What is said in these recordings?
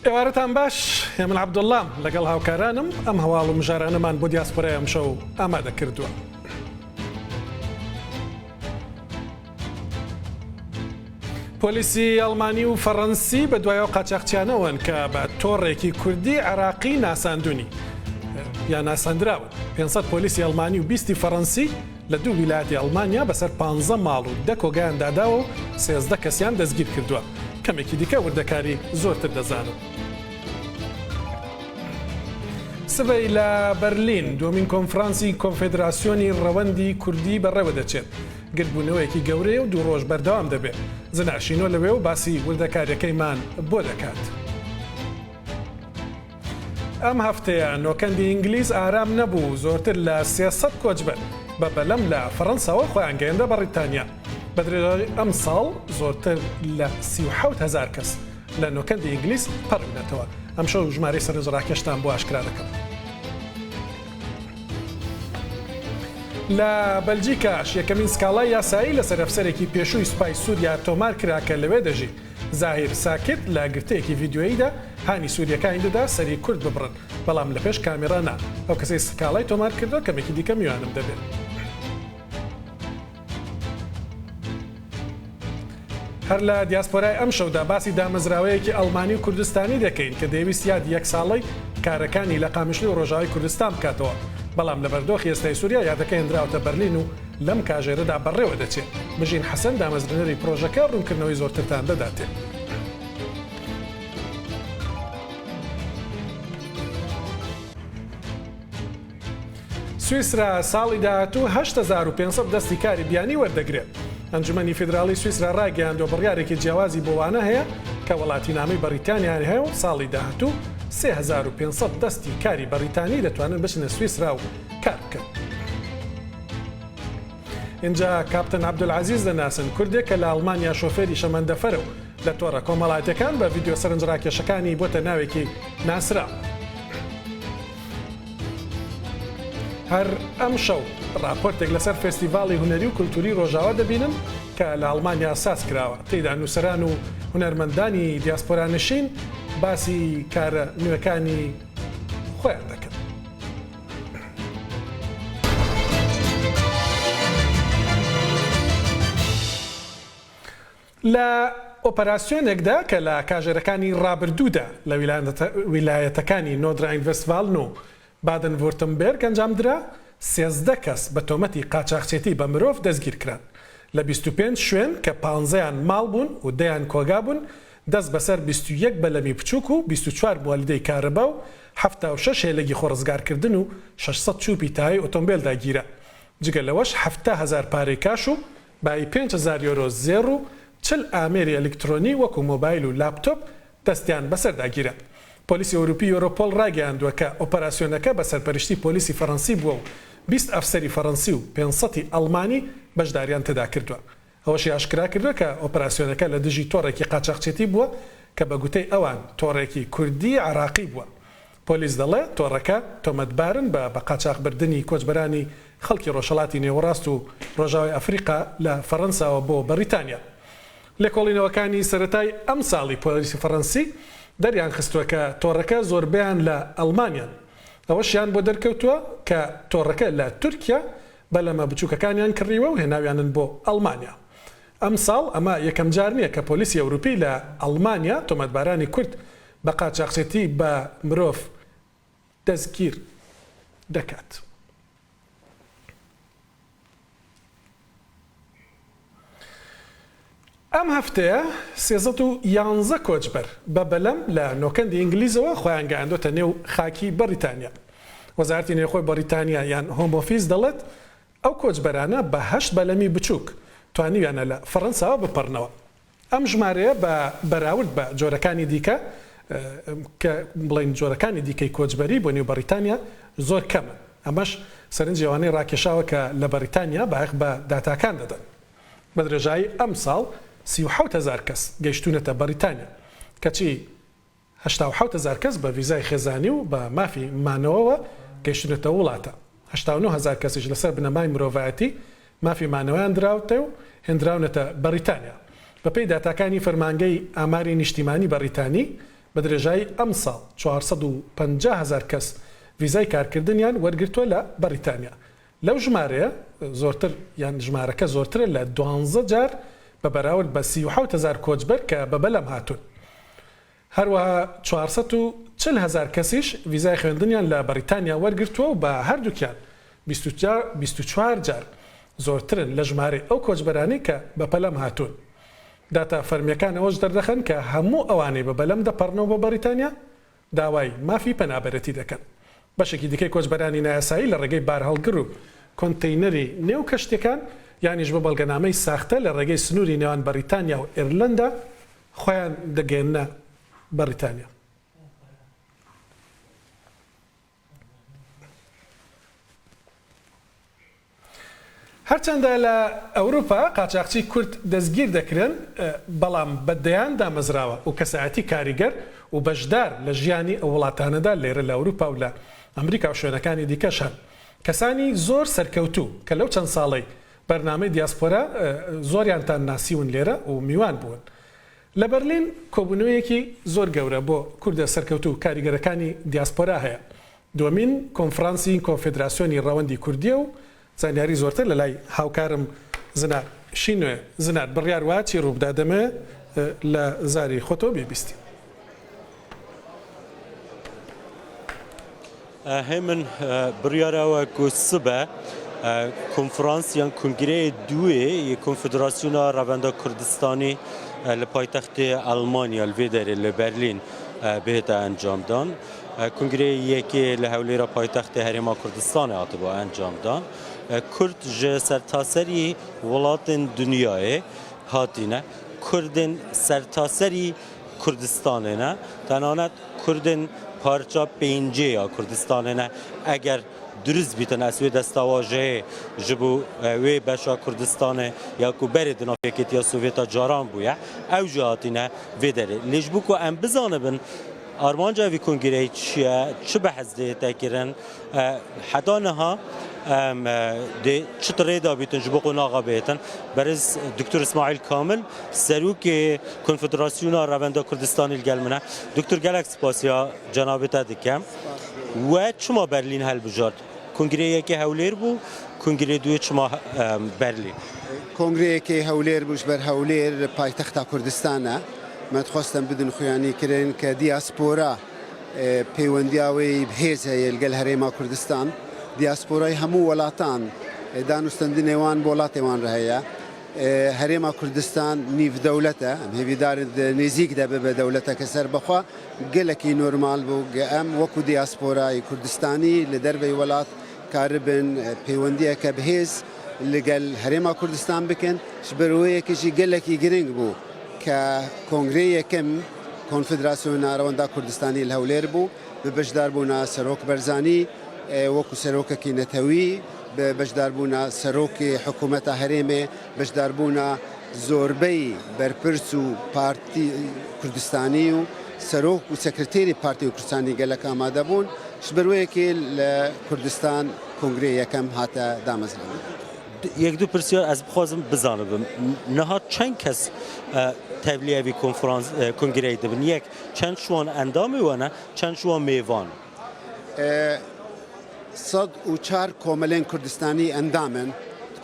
ئێوارەتان باش من عەبدوڵڵام لەگەڵ هاوکارانم ئەم هەواڵ و مژارانەمان بۆ دیاسپۆرای ئەم شەو ئامادە کردووە. پۆلیسی ئەڵمانی و فەڕەنسی بە دوایەوە قاچاقچیانەوەن کە بە تۆڕێکی کوردی عێراقی ناساندونی یا ناساندراون. 500 پۆلیسی ئەڵمانی و 20 فەڕەنسی لە دوو ویلایەتی ئەڵمانیا بەسەر 15 ماڵ و 10 کۆگایان داداوە و 13 کەسیان دەستگیر کردووە. کەمێکی دیکە وردەکاری زۆرتر دەزانم. سبەی لە بەرلین دومین کۆنفرانسی کۆنفێدراسیۆنی ڕەوەندی کوردی بەڕێوە دەچێت. گرتبوونەوەیەکی گەورەیە و دوو ڕۆژ بەردەوام دەبێت. زناشینۆ لەوێ و باسی وردەکاریەکەیمان بۆ دەکات. ئەم هەفتەیە نۆکەندی ئینگلیز ئارام نەبوو، زۆرتر لە 300 کۆچبەر بە بەلەم لە فەڕەنساوە خۆیان گەیەندە بە بریتانیا. بە درێژای ئەم ساڵ زۆرتر لە 37,000 کەس لە نۆکەندی ئینگلیز پەڕبنێتەوە. ئەم شەو ژمارەی سەرنجڕاکێشتان بۆ ئاشکرا دەکەم. لە بەلجیکاش یەکەمین سکاڵای یاسایی لەسەر ئەفسەرێکی پێشووی سوپای سووریا تۆمار کرا کە لەوێ دەژی. زاهیر ساکت لە گرتەیەکی ڤیدیۆییدا هانی سووریەکانی دەدا سەری کورد ببڕن، بەڵام لە پێش کامێرا نا. ئەو کەسەی سکاڵای تۆمار کردەوە کەمێکی دیکە میوانم دەبێت. هەر لە دیاسپۆرای ئەم شەودا باسی دامەزراوەیەکی ئەڵمانی و کوردستانی دەکەین کە دەویست یاد یەک ساڵەی کارەکانی لە قامیشلی و ڕۆژاوی کوردستان بکاتەوە، بەڵام لە بەردۆخی ئێستای سووریا یادەکە هێنراوەتە بەرلین و لەم کاژێرەدا بەڕێوە دەچێت. بژین حەسەن دامەزرێنەری پرۆژەکە ڕوونکردنەوەی زۆرترتان دەداتێت. سویسرا ساڵی داهاتوو 8500 دەستی کاری بیانی وەردەگرێت. ئەنجومەنی فیدراڵی سویسرا ڕاگەیاندوە بڕیارێکی جیاوازی بۆوانە هەیە کە وڵاتی نامی بەریتانیان هەیە و ساڵی داهاتوو 3500 دەستی کاری بەریتانی دەتوانن بچنە سویسرا و کار بکەن. اینجا کاپتن عەبدولعەزیز دەناسن، کوردێک کە لە ئەڵمانیا شۆفێری شەمەندەفەرە و لە تۆڕە کۆمەڵایەتەکان بە ڤیدیۆ سەرنجڕاکێشەکانی بۆتە ناوێکی ناسرا. هەر ئەم شەو راپۆرتێک لەسەر فێستیڤاڵی هونەری و کولتوری ڕۆژاوا دەبینن کە لە ئەڵمانیا ساز کراوە. تێیدا نووسەران و هونەرمەندانی دیاسپۆرانشین باسی کارە نوێەکانی خۆیان دەکەن. لە ئۆپەراسیۆنێکدا کە لە کاژێرەکانی ڕابردوودا لە ویلایەتەکانی نۆردراین ڤێستفالن و بادن ڤۆرتمبێرگ ئەنجامدرا، 13 کەس بە تۆمەتی قاچاقچێتی بە مرۆڤ دەستگیر کران. لە 25 شوێن کە 15یان ماڵ بوون و 10یان کۆگا بوون، دەست بەسەر 21 بەلەمی بچووک و 24 موالیدەی کارەبا و 76 هێلەگی خۆڕزگارکردن و 600 چووپی تای ئۆتۆمبیل داگیرە. جگە لەوەش 70,000 پارەی کاش و بای 5,000 یۆرۆ زێڕ و 40 ئامێری ئەلکترۆنی وەکو مۆبایل و لاپتۆپ دەستیان بەسەر داگیرە. پۆلیسی ئەوروپی یۆرۆپۆل ڕاگەیاندووە کە ئۆپەراسیۆنەکە بە سەرپەرشتی پۆلیسی فەڕەنسی بووە و 20 ئەفسەری فەڕەنسی و 500 ئەڵمانی بەشداریان تێدا کردووە. ئەوەشی ئاشکرا کردووە کە ئۆپەراسیۆنەکە لە دژی تۆڕێکی قاچاقچێتی بووە کە بە گوتەی ئەوان تۆڕێکی کوردی عێراقی بووە. پۆلیس دەڵێ تۆڕەکە تۆمەتبارن بە قاچاقبردنی کۆچبەرانی خەڵکی ڕۆژهەڵاتی نێوەڕاست و ڕۆژاوای ئەفریقا لە فەڕەنساوە بۆ بەریتانیا. لێکۆڵینەوەکانی سەرەتای ئەم ساڵی پۆلیسی فەڕەنسی دەریان خستووە کە تۆڕەکە زۆربیان لە ئەڵمانیان. ئەوەشیان بۆ دەرکەوتووە کە تۆڕەکە لە تورکیا بەلەمە بچووکەکانیان کڕیوە و هێناویانن بۆ ئەڵمانیا. ئەم ساڵ ئەمە یەکەم جار نییە کە پۆلیسی ئەوروپی لە ئەڵمانیا تۆمەتبارانی کورد بە قاچاقچێتی بە مرۆڤ دەستگیر دەکات. ئەم هەفتەیە 311 کۆچبەر بە بەلەم لە نۆکەندی ئینگلیزەوە خۆیان گەیاندۆتە نێو خاکی بەریتانیا. وەزارەتی نێوخۆی بەریتانیا یان هۆم ئۆفیس دەڵێت ئەو کۆچبەرانە بە 8 بەلەمی بچووک توانیویانە لە فەڕەنساوە بپەڕنەوە. ئەم ژمارەیە بە بەراورد بە جۆرەکانی دیکە کە بڵین جۆرەکانی دیکەی کۆچبەری بۆ نێو بەریتانیا زۆر کەمە. ئەمەش سەرنجێوانەی ڕاکێشاوە کە لە بەریتانیا بەعق بە داتاکان دەدەن. بە درێژایی ئەم ساڵ 37,000 کەس گەیشتونەتە بەریتانیا، کەچی 87,000 کەس بە ڤیزای خێزانی و بە مافی مانەوەوە گەیشتونەتە وڵاتە. 89,000 کەسیش لەسەر بنەمای مرۆڤایەتی مافی مانەوەیان دراوتە و هێنراونەتە بەریتانیا. بەپێی داتاکانی فەرمانگەی ئاماری نیشتیمانی بەریتانی بە درێژایی ئەم ساڵ 450,000 کەس ویزای کارکردنیان وەرگرتووە لە بەریتانیا. لەو ژمارەیە زۆرتر یان ژمارەکە زۆرترە لە 12 جار بە بەراورد بە 37,000 کۆچبەر کە بە بەلەم هاتوون. هەروەها 440,000 کەسیش ویزای خوێندنیان لە بەریتانیا وەرگرتووە و بە هەردووکیان 24 جار زۆرترن لە ژمارە ئەو کۆچبەرانی کە بە پەلەم هاتوون. داتا فەرمیەکان ئەوەش دەردەخەن کە هەموو ئەوانەی بە بەلەم دەپەڕنەوە بە بەریتانیا داوای مافی پەنابەرەتی دەکەن. بەشێکی دیکەی کۆچبەرانی نایاسایی لە ڕێگەی بارهەڵگر و کۆنتەینەری نێو کەشتەکان یانیش بە بەڵگەنامەی ساختە لە ڕێگەی سنووری نێوان بەریتانیا و ئێرلەندا خۆیان دەگەێنە بەریتانیا. هەرچەندە لە ئەوروپا قاچاقچی کورد دەستگیر دەکرێن بەڵام بەدەیان دامەزراوە و کەسایەتی کاریگەر و بەشدار لە ژیانی ئەو وڵاتانەدا لێرە لە ئەوروپا و لە ئەمریکا و شوێنەکانی دیکەشان کەسانی زۆر سەرکەوتوو کە لەو چەند ساڵی بەرنامەی دیاسپۆرا زۆریانتان ناسیون لێرە و میوان بوون. لە بەرلین کۆبوونەوەیەکی زۆر گەورە بۆ کوردە سەرکەوتوو کاریگەرەکانی دیاسپۆرا هەیە. دووەمین کۆنفرانسی کۆنفدراسیۆنی ڕەوەندی کوردیە و زانیاری زۆرتر لە لای هاوکارم زنار شینوێ زنار بڕیار وایە چی ڕووبدا دەمێ لە زاری خۆتەوە بێبیستی. هێمن بڕیارەوە کو سبە کنفرانسیان کنگرێ دوێ کۆنفدراسیۆنا ڕەوەندە کوردستانی لە پایتەختی ئەڵمانیا لێ دەرێ لە بەرلین بێتە ئەنجامدان. کنگرێ یەکێ لە هەولێرە پایتەختی هەرێما کوردستانی هاتبووە ئەنجامدان. کورد ji sertaserî welatên dunyayê hatîne Kurdên sertaserî Kurdistanê ne tenanet Kurdên parça pêncê ya Kurdistanê ne eger durist bîtin ez wê destawajeyê ji bo wê beşa Kurdistanê ya ku berê di nav Yekîtiya Sovyeta caran bûye ew jî hatîne vê derê. Lê ji bo ku em bizanibin armanca vî kongreyê çi ye çi behez dê tekirin heta niha de çitrê da bîtin ji bo qonaxa bêtin berez Dr. İsmail Kamil serokê Konfederasyona Revenda Kurdistanê li gel min e. Dr. gelek spasiya cenabê te dikim. We çima Berlîn helbijart? Kongreyekê hewlêr bû, kongrê duê çima Berlîn? Kongreyekê hewlêr bû ji ber hewlêr paytexta Kurdistan e. Me dixwastin bidin xuyanî kirin ke diaspora pêwendiya wê bihêz heye li gel herêma Kurdistan. دیاسپۆرای هەموو وڵاتان دانوستندنێ وان بۆ وڵاتێ وان هەیە. هەرێما کوردستان نیڤدەولەتە هێویدارت نێزیک دەبێ بە دەولەتەکە سەر بەخوا گەلێکی نۆرمال بوو ئەم وەکو دیاسپۆرای کوردستانی لە دەربەی وڵات کاربن پەیوەندیەکە بەهێز لەگەل هەرێما کوردستان بکەن بەرەوەیەکیشی گەلێکی گرنگ بوو کە کۆنگرێ یەکەم کۆنفدراسیۆنا ڕەوەندا کوردستانی لە هەولێر بوو بە بەشداربوونا سەرۆک بەرزانی وەکو سەرۆکێکی نەتەوی بەشداربوونا سەرۆکی حکوومەتە هەرێمێ بەشداربوونا زۆربەی بەرپرس و پارتی کوردستانی و سەرۆک و سەکرتێری پارتی کوردستانی گەلەک ئامادە بوون شبەرۆیەکی لە کوردستان کۆنگرێ یەکەم هاتە دامەزراوی. یەک دوو پرسیار ez bixwazim bizanibim niha çend kes tevliyevî kongreyê dibin yek çend şu an endamê we ne çend şu an mêvan? 104 کۆمەلێن کوردستانی ئەندامن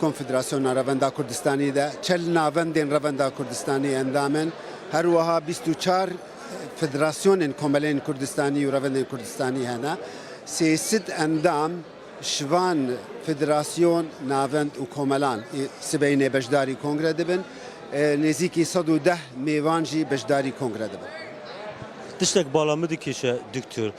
کۆنفدراسیۆنا ڕەڤەندا کوردستانی دا چەل ناوەندێن ڕەڤەندا کوردستانی ئەندامن هەروەها 24 فدراسیۆنên کۆمەلێن کوردستانی و ڕەڤەندێن کوردستانی هەنا 300 ئەندام شوان فدراسیۆن ناوەند و کۆمەلان سبەینێ بەشداری کۆنگرە دەبن نێزیکی 110 mêvanjî بەشداری کۆنگرە دەبن. Tiştek bala min dikêşe Diktor.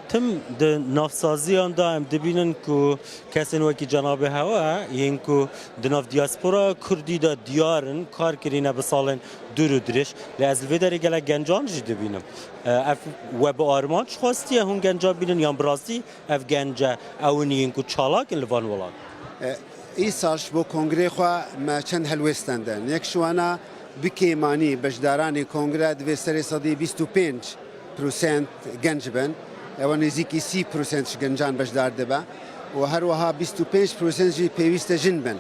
Tim di navsaziyan da em dibînin ku kesên wekî cenabê hewa yên ku di nav diaspora Kurdî de diyarin kar kirîne bi salên dur û dirêj lê ez li vê derê gelek gencan jî dibînim. Ev we bi armanc xwastiye hûn genca bînin yan bi rastî ev gence ewin yên ku çalakin li van welat. ئیساش بۆ کۆنگرێ خوا me çend helwêstendin yek şwana bikêmanî beşdaranê kongre divê serê sedî 25% genc bin ew nêzîkî 30% ji gencan beşdar dibe û her wiha 25% jî pêwîst e jin bin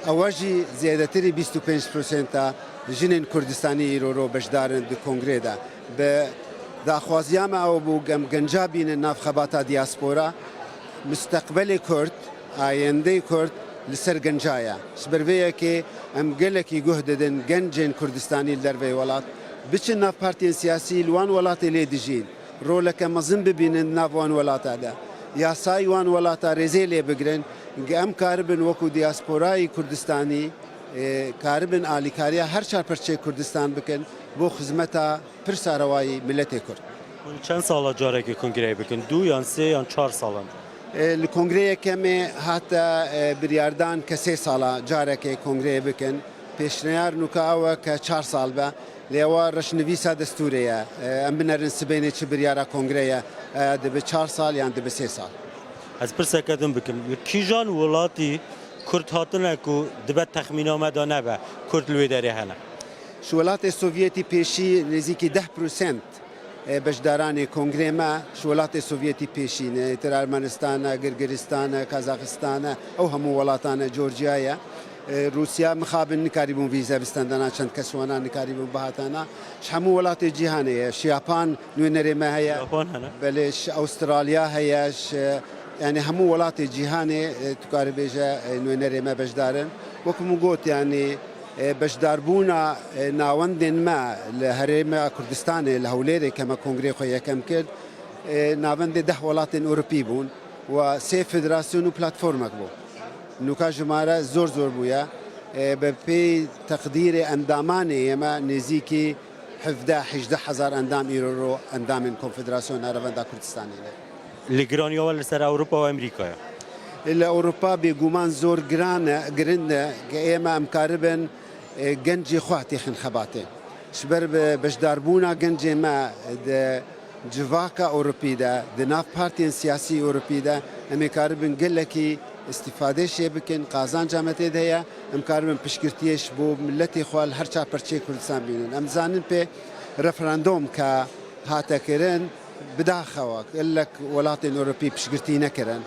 ew jî zêdetirî 25% jinên Kurdistanî îro beşdarin di kongrê de bi داخوازیامە ئەو بوو گەنجابینە ناف خەباتە دیاسپۆرا مستەقبەلی کورد ئایندەی کورد لەسەر گەنجایە سبەرڤەیەکێ ئەم گەلێکی گوه دەدەن گەنجێن کوردستانی دەربەی وڵات بچن ناف پارتیên سیاسی لوان وڵاتی لێ دژین ڕۆلەکە مەزن ببینن ناوان وڵاتادا یاسای وان وڵاتە ڕێزێ لێ بگرن ئەم کاربن وەکو دیاسپۆرای کوردستانی کاربن ئالیکاریە هەر چار پەرچەی کوردستان بکەن بۆ خزمەتە پرساڕەوایی ملەتێ کورد چەند ساڵە جارێکی کنگرەی بکەن 2 یان 3 یان 4 ساڵن لە کۆنگرەیەکەمێ هاتە بریاردان کە 3 ساڵە جارێکی کۆنگرەیە بکەن پێشنیار نوکە ئەوە کە 4 ساڵ بە لێوە ڕەشنویسا دەستورەیە ئەم بنەرن سبینێ چ بریارە کۆنگرەیە دەبێت 4 ساڵ یان دەبێت 3 ساڵ ئەس پرسەکەدم بکەم کیژان وڵاتی کورد هاتنێک و دەبێت تەخمینامەدا نەبە کورد لێ دەرێ هەنە وڵاتی سۆڤێتی پێشی نزیکی 10% بەشدارانی کۆنگرێمە وڵاتی سۆڤێتی پێشینە تر ئەرمەنستانە گرگستانە کازاخستانە ئەو هەموو وڵاتانە جۆرجیایە رووسیا مخابن نکاری بوون ویزە بستەندەنا چەند کەسوانە نکاری بوون بەهاتانە هەموو وڵاتی جیهانەیە شیاپان نوێنەرێمە هەیە بەلێش ئەوسترالیا هەیەش ینی هەموو وڵاتی جیهانێ توکارە بێژە نوێنەرێمە بەشدارن وەکم گوت ینی بەشداربوونە ناوەندێنمە لە هەرێمە کوردستانێ لە هەولێرێک کەمە کۆنگرێ خۆی یەکەم کرد ناوەندێ 10 وڵاتین ئۆروپی بوون و 3 فدراسیۆن و پلتفۆرمێک بوو نوکا ژمارە زۆر بووە بە پێی تەقدیرێ ئەندامانی ئێمە نزیکی 17 هزار ئەندام ئیرۆ ئەندامین کۆنفدراسیۆن ئەرەڤەندا کوردستانیە لێگرانیەوە لەسەر ئەوروپا و ئەمریکایە لە ئەوروپا بێگومان زۆر گرنە کە ئێمە ئەمکاربن گەنجی خواتی خنخەباتێ شبەر بەشداربوونا گەنجێمە جڤاکە ئەوروپیدا دناف پارتیên سیاسی ئەوروپیدا ئەمێ کاربن گەلێکی استیفادەشێ بکەن قازان جامەتێ هەیە ئەم کاربن پشتگirتیش بۆ ملەتی خوال هەر چا پەرچەی کوردستان بینن ئەم زانن پێ ڕەفراندۆم کە هاتەکردن بداخەوە گەلێک وڵاتین ئەوروپی پشتگirتی نەکردن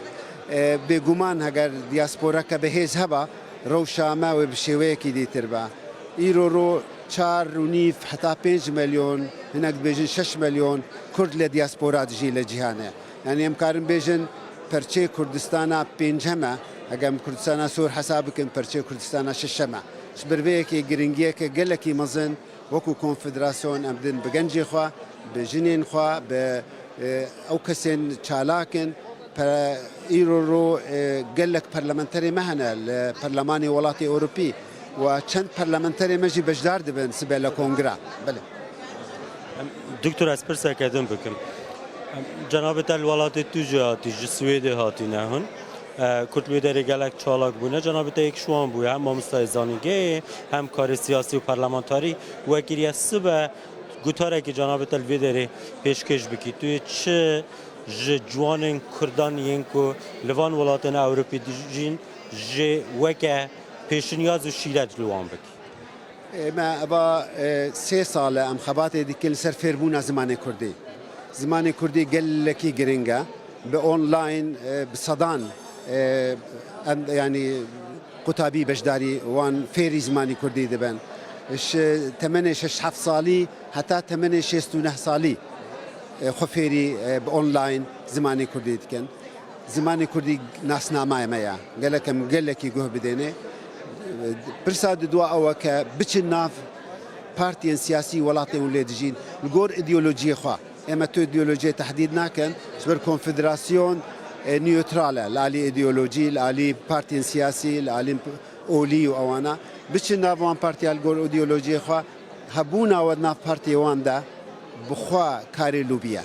بێگومان هەگەر دیاسپۆرەکە بەهێز هەبە ڕەوشاماوێ بشێوەیەکی دیتر بە ئیرۆ 4.5 حتا 5 ملیۆن هەنێک بێژن 6 ملیۆن کورد لە دیاسپۆرا دژی لە جیهانەیە یعنی ئەم کارم بێژن پەرچەی کوردستانە پێنجەمە ئەگەم کوردستانە سۆر حساب بکەن پەرچەی کوردستانە شەشەمە بربەیەکی گرنگیەکە گەلێکی مەزن وەکو کۆنفدراسیۆن ئەمدن بگەنجی خوا بە ژنێن خوا بە ئەو کەسێن چالاکن ئیرۆ گەلێک پەرلەمەنتەری مەهەنە لە پەرلەمانی وڵاتی ئەوروپی و چەند پەرلەمەنتەری مەژی بەشدار دەبن سبێ لە کۆنگرا بڵێ دکتۆر ئەس پرسەکەدم بکەم جەنابەتە وڵاتی توژە هاتی ji Swêdê hatîne hûn Kurd lê derê gelek çalak bûne cenabîte yek şwan bûye hem mamostayê zanîngehê hem karê siyasî û parlamentarî wekiriye sibe gutarekî cenabîte li vê derê pêşkêş bikî tu yê çi ji ciwanên Kurdan yên ku li van welatên Ewropî dijîn jê weke pêşinyaz û şîret li wan bikî ئێمە ئەبا 3 ساڵە ئەم خەباتێ دیکەن سەر فێربوونا زمانی کوردی زمانی کوردی گەلێکی گرنگە بە ئۆنلاین بسەدان ینی قوتابی بەشداری وان فێری زمانی کوردی دەبن تەمەنێ 6 ساڵی هەتا تەمەنێ 69 ساڵی خۆ فێری بە ئۆنلاین زمانی کوردی دکەن زمانی کوردی ناسنامایەمەیە گەلەکەم گەلێکی گوه بدێنێ پرسا دوا ئەوە کە بچن ناف پارتیên سیاسی وڵاتێ و لێ دژین گۆر ئیدیۆلۆژیە خوا ئێمە تو ئیدیۆلۆژیە تهدید ناکەن سبەر کۆنفدراسیۆن نیوترالە لالی ئیدیۆلۆژی لالی پارتیên سیاسی لالی ئۆلی و ئەوانە بچن ناوان پارتیال گۆر ئیدیۆلۆژیە خوا هەبووناوە ناف پارتیێواندا بخوا کارێ لوبیە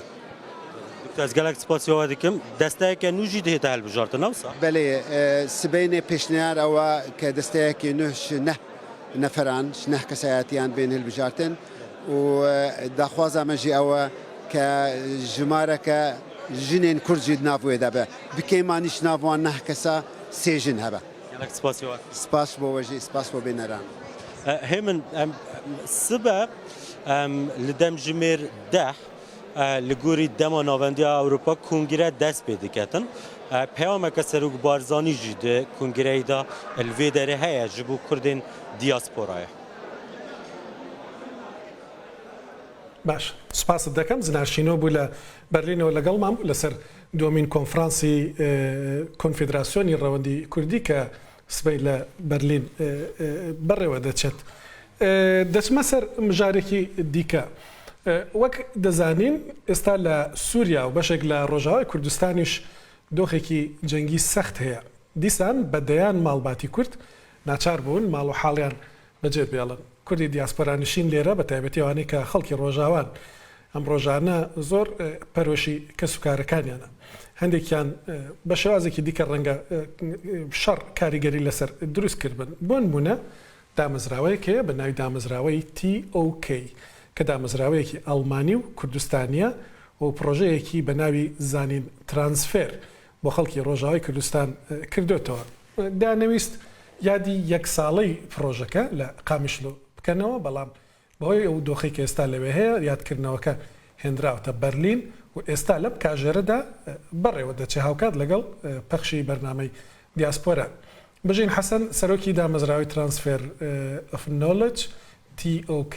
Ez gelek spasiyawa dikim desteyeke nû jî dihête hilbijartin newsa بەێ سبینێ پێشنیار ئەوە کە دەستەیەکی نوش نەفەران نەح کەسایەتیان بین هەلبژارتن و داخوازامەژی ئەوە کە ژمارەکە ژنێن کورجی ناوێ دەبێ بکەیمانیش ناوان نەح کەسا سێژن هەبە سپاس بۆ وەژی سپاس بۆ بێنەران هێمن سبە li demjimêr 10 li gorî dema navendiya Ewropa kongre dest pê diketin peyameke serok barzanî jî di kongreyê da li vê derê heye ji bo Kurdên diasporaya باش سپاس دەکەم زناشینۆ بوو لە بەرلینەوە لەگەڵمان بوو لەسەر دومین کۆنفرانسی کۆنفیدراسیۆنی ڕەوەندی کوردی کە سبەی لە بەرلین بەڕێوە دەچێت. دەچمە سەر مژارێکی دیکە. وەک دەزانین ئێستا لە سووریا و بەشێک لە ڕۆژاوای کوردستانیش دۆخێکی جەنگی سەخت هەیە. دیسان بەدەیان ماڵباتی کورد ناچار بوون ماڵ و حاڵیان بەجێ بێڵن. کوردی دیاسپۆرانشین لێرە بە تایبەتی ئەوانەی کە خەڵکی ڕۆژاوان ئەم ڕۆژانە زۆر پەرۆشی کەس و کارەکانیانە. هەندێکیان بە شێوازێکی دیکە ڕەنگە شەڕ کاریگەری لەسەر دروست کردبن. بۆ نمونە دامەزراوەیەک هەیە بە ناوی دامەزراوەی TOK کە دامەزراوەیەکی ئەڵمانی و کوردستانیە و پرۆژەیەکی بە ناوی زانین ترانسفێر بۆ خەڵکی ڕۆژاوای کوردستان کردوێتەوە. دانەویست یادی یەک ساڵەی پرۆژەکە لە قامیشلۆ بکەنەوە، بەڵام بەهۆی ئەو دۆخی کە ئێستا لەوێ هەیە یادکردنەوەکە هێنراوەتە بەرلین و ئێستا لەم کاژێرەدا بەڕێوە دەچێ هاوکات لەگەڵ پەخشی بەرنامەی دیاسپۆرە. بژین حەسەن سەرۆکی دامەزراوی ترانسفێر ئۆف نۆلج TOK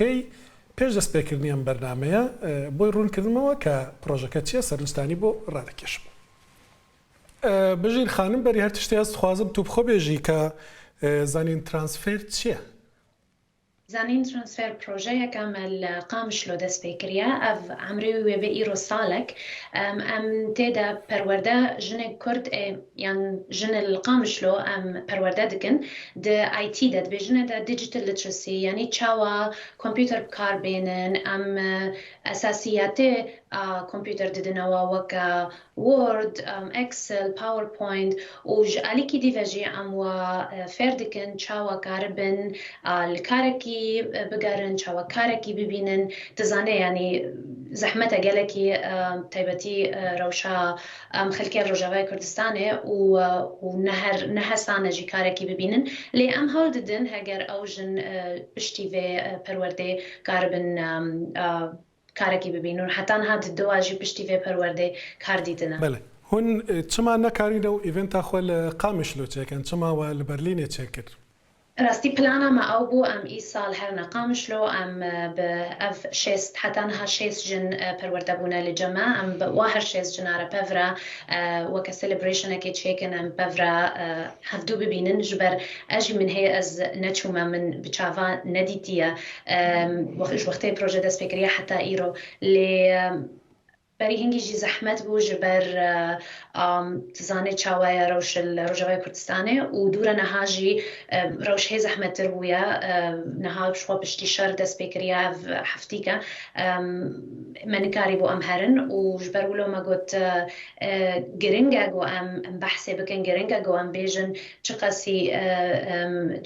پێش دەستپێکردنی ئەم بەرنامەیە بۆی ڕوونکردنەوە کە پرۆژەکە چیە سەرنجستانی بۆ ڕادەکێشم. بژین خانم بەری هەر تشتی هەست خوازم تو بخۆ بێژی کە زانین ترانسفێر چییە؟ زانین ترانسفێر پرۆژەیەکەم لە قامشلۆ دەست پێ کردە ئەڤ عەمرێ وێ ئیرۆ ساڵێک ئەم تێدا پەروەردە ژنێک کورد یان ژنە لە قامشلۆ ئەم پەروەردە دکن د IT دەتبێژنە دا دیجیتال لیترسی یعنی چاوە کۆمپیوتەر بکاربێنن ئەم ئەساسیاتێ کۆمپیوتەر ددنەوە وەکە وۆرد، ئەکسل، پاوەرپۆینت و ژعالیکی دیڤەژی ئەم وە فێر دکن چاوە کاربن لە کارێکی بگەرن چاوە کارێکی ببینن دەزانێ ینی زەحمەتە گەلێکی تایبەتی ڕەوشە خەلکی ڕۆژاوای کوردستانێ و نەهەسانەژی کارێکی ببینن لێ ئەم هەوڵ ددن هەگەر ئەو ژن پشتی وێ پەروەردەی کاربن کارێکی ببینن حتان هات دواژی پشتی وێ پەروەردەی کار دیدنە. بەڵێ هون چما نەکارینە و ئیڤنتا خۆ لە قامشلۆ چێکن چماوە لە بەرلینێ چێ کرد. راستی پلانەمە ئەو بوو ئەم ئیساڵ هەر نەقامشلۆ ئەم ئەف شێست حتانها شێست ژن پەروەردەبوونە لە جەمە ئەم وا هەر شێست ژنارە پەڤرا وەکە سێلیبرێشنێکی چێکن ئەم پەڤرا هەفتوو ببینن ژبەر ئەژی من هەیە ئەز نەچوومە من بچاوا نەدیتیە وەختەی پرۆژە دەست پێکردە حتا ئیرۆ لێ بەری هەنگیژی زەحمەت بوو ژبەر تزانێت چاوایە ڕەوش لە ڕۆژاوای کوردستانێ و دوورە نەهاژی ڕەوش هێ زەحمەتتر بووە نەها شخوا پشتی شەر دەست پێکردە هەفتیکە منکاری بۆ ئەم هەرن و ژبەر وڵۆمە گوت گرنگە گۆ ئەم بەحسێ بکەن گرنگە گۆ ئەم بێژن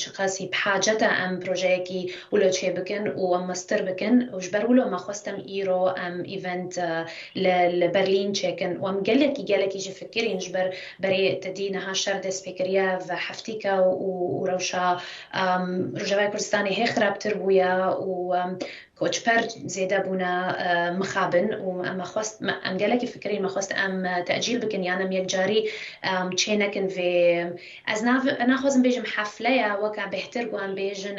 چ قەسی بحاجەتە ئەم پرۆژەیەکی وڵۆ چێ بکەن و ئەم مەستر بکەن و ژبەر وڵۆمە خواستم ئیرۆ ئەم ئیڤنت لە بەرلین چێکن و ئەم گەلێکی ژە فکرین ژبەر بەرێ تدینەها شەر دەست پێکردە و هەفتیکە و ڕەوشە ڕۆژاوای کوردستانی هێ خراپتر بووە و کۆچپەر زێدە بوونە مخابن و ئەم گەلێکی فکرین مەخواست ئەم تەجیل بکەن یانم یەکجاری چێ نەکن vê ez naxwazim bêjim hefleya weka bêhtir got em bêjin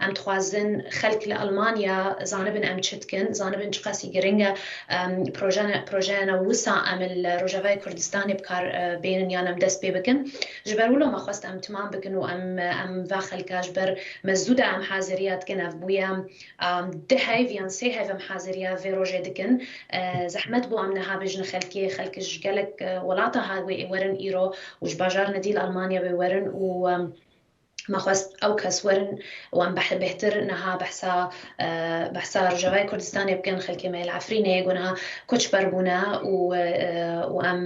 em dixwazin xelk li Almanya zanibin em çi dikin zanibin çi qasî giring e projeyena wisa em li Rojavayê Kurdistanê bikar bênin yan em dest pê bikin ji ber wilo me xwest em timam bikin û em va xelka ji ber me zû de em haziriya dikin ev bûye di heyv yan sê hev em haziriya vê rojê dikin zehmet bû em niha bêjin xelkê xelk ji gelek welata wê werin îro û ji bajar nedîl Almanya wê werin û ما خواست ئەو کەس وەرن و ئەم بەهتر نەها بەحسا ڕۆژاوای کوردستانی بکەن خەلکی مەیل عەفرینەیە گۆنها کۆچبەر بوونە و ئەم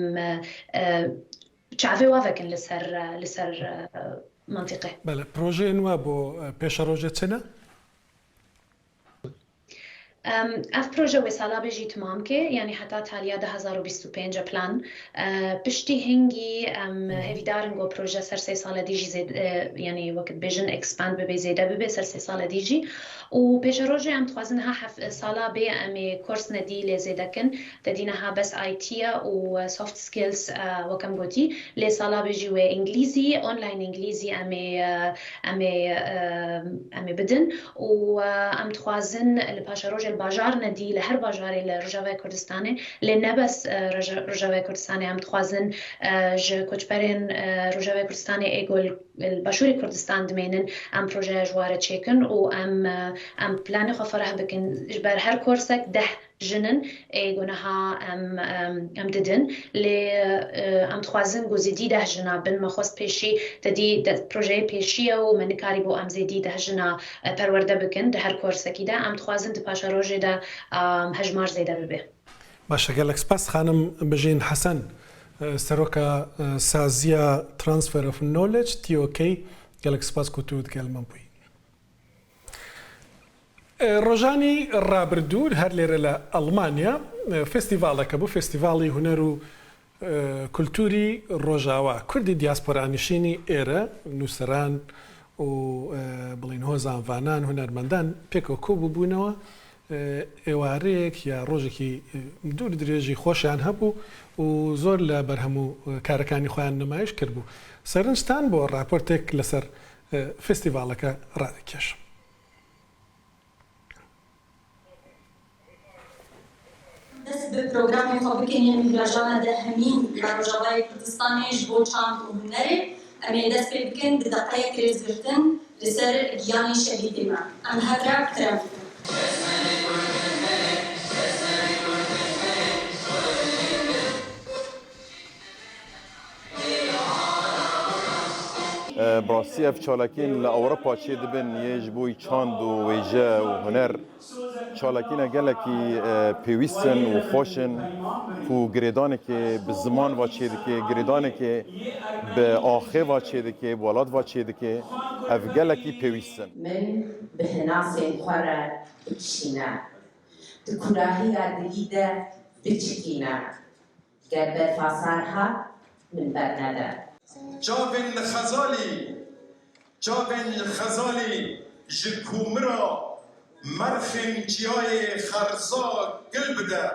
چاوێ وافەکن لەسەر منطقه. بەڵێ پرۆژەیە نوە بۆ پێشە ڕۆژە چنە؟ ئەف پرۆژە وێ ساڵا بێژی تمام کێ یعنی هەتا تالیا 2025 پلان پشتی هەنگی ئەم هێویدارن گۆ پرۆژە سەر سێ ساڵە دیژی یعنی وەکت بێژن ئەکسپاند ببێ زێدە ببێ سەر سێ ساڵە دیژی و پێشە ڕۆژێ ئەم توازن ها ساڵا بێ ئەمێ کۆرس نەدی لێ زێدەکن دەدینەها بەس ئایتیە و سۆفت سکیلز وەکەم گوتی لێ ساڵا بێژی وێ ئینگلیزی ئۆنلاین ئینگلیزی ئەمێ بدن و ئەم توازن لە پاشە ڕۆژێ باجار ندی لهر باجاری لرجاوی کردستانه لنبس رجاوی کردستانه هم تخوازن ج کوچبرین رجاوی کردستانه ایگول البشوری کردستان دمینن ام پروژه جواره چیکن و ام پلان خفره بکن بر هر کورسک 10 جنن ایگونها ام ددن ل ام تخوازن گزیدی 10 جنا بن مخواست پیشی تدی پروژه پیشی و من کاری بو ام زیدی 10 جنا پرورده بکن ده هر کورسکی ده ام تخوازن تپاشا روژه ده هجمار زیده ببه. باشە گەلێک سپاس خانم بژین حەسەن سەرۆکە سازیە ترانسفەر ئۆف نۆلێج تیۆکەی گەلێک سپاس کوتوت گەلمە بووی. ڕۆژانی ڕابردوو هەر لێرە لە ئەڵمانیا فستیڤالەکە بوو فستیڤاڵی هونەر و کولتوری ڕۆژاوا کوردی دیاسپۆرانیشینی ئێرە نووسەران و بڵین هۆزانڤانان هونەرمەندان پێکەوە کۆبوو بوونەوە ئێوارەیەک یا ڕۆژێکی دوور درێژی خۆشیان هەبوو و زۆر لە بەرهەموو کارەکانی خۆیان نمایش کردبوو سەرنجتان بۆ راپۆرتێک لەسەر فستیڤالەکە ڕادەکێش. دەست بە پرۆگرامی خۆ بکەین میهرەژانە دەهەمین لە ڕۆژاوای کوردستانیش بۆ چاند و هونەرێ ئەمێ دەست پێ بکەن دقەیەک رێزگرتن لەسەر گیانی شەهیدێمە ئەم هەرا کرام بکەن. براستی اف چالاکین لأوروپا چه دبن یه جبوی چاند و ویژه و هنر چالاکین گلکی پیویستن و خوشن و گریدانه که به زمان و چه دکه گریدانه که به آخه و چه دکه ولاد و چه دکه اف گلکی پیویستن من به هناسین خوره بچینه دکوراهی دگیده بچکینه گر برفاسارها من برنده جاوین خزالی جکومرا مرخن جیای خرزا گل بده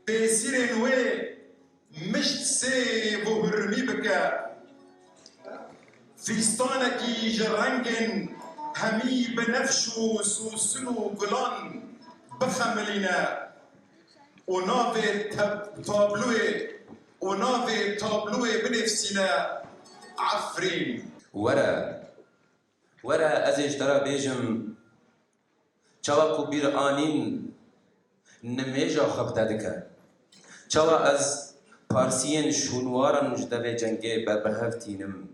بسیر نوی مشت سی و هرمی بکه فیستانکی جرنگن همی بنفش و سوسن و گلان بخملینه و ناو تابلوی بنفسینا عفرین ورا ازش ترى بيجم چوا کو بیر آنین نمیجا خبتا دکه چوا از پارسیین شونوارن جدوه جنگه بربهفتینم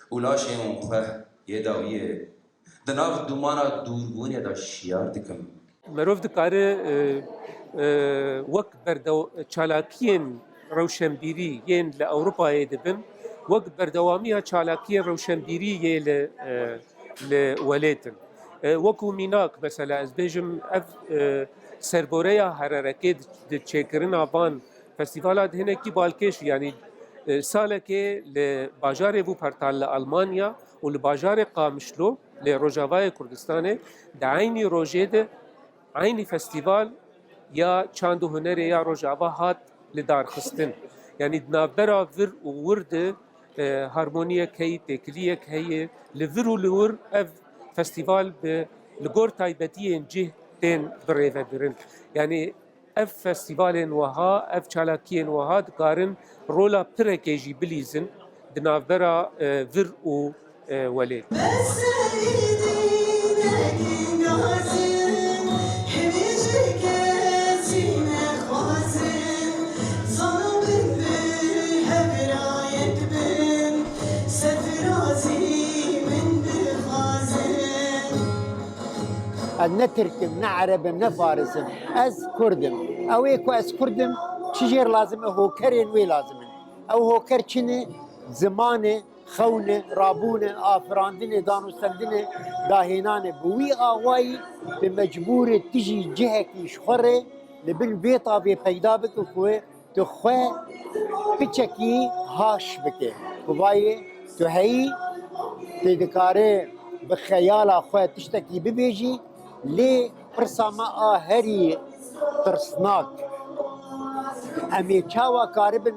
اولاشیم خواه یه داویه دناف دومانا دوربونی دا شیار دکم مروف دکاره وەک چالاکیên rewşenbîrî yên li Ewropayê dibin wek berdewamiya çalakiyên rewşenbîrî yê li welêtin. Wekû mînak mesela ez bêjim ev serboreya hererekê di çêkirina van festîvala di hinekî balkêş yanî salekê li bajarê bû Pertal li Almanya û li bajarê Qamişlo li Rojavayê Kurdistanê di aynî rojê de aynî festîval یا چاند و هنر یا روجاوا هات لدارخستن یعنی نابرا ور و ورد هارمونیک هی تکلیک هی لور و لور اف فستیوال به لگور تایبتی جه تن بریو برن یعنی اف فستیوال وها اف چالاکی وها دکارن رولا پرکیجی بلیزن دنابرا ور و ولید نه ترکم نه عربم نه فارسم از کردم اوی کو از کردم چجور لازمه هوکرین وی لازمه او هوکر چنه زمان خونه رابونه آفراندن دانوستندن داهینانه بوی آوایی به مجبور تجی جهکیش خوره لبن بیتا بی پیدا بکو کوه تو خواه پچکی هاش بکه بوایی تو هی تدکاره بخیال خواه تشتکی ببیجی لی پرساما آهری ترسناک امی چاوا کاربن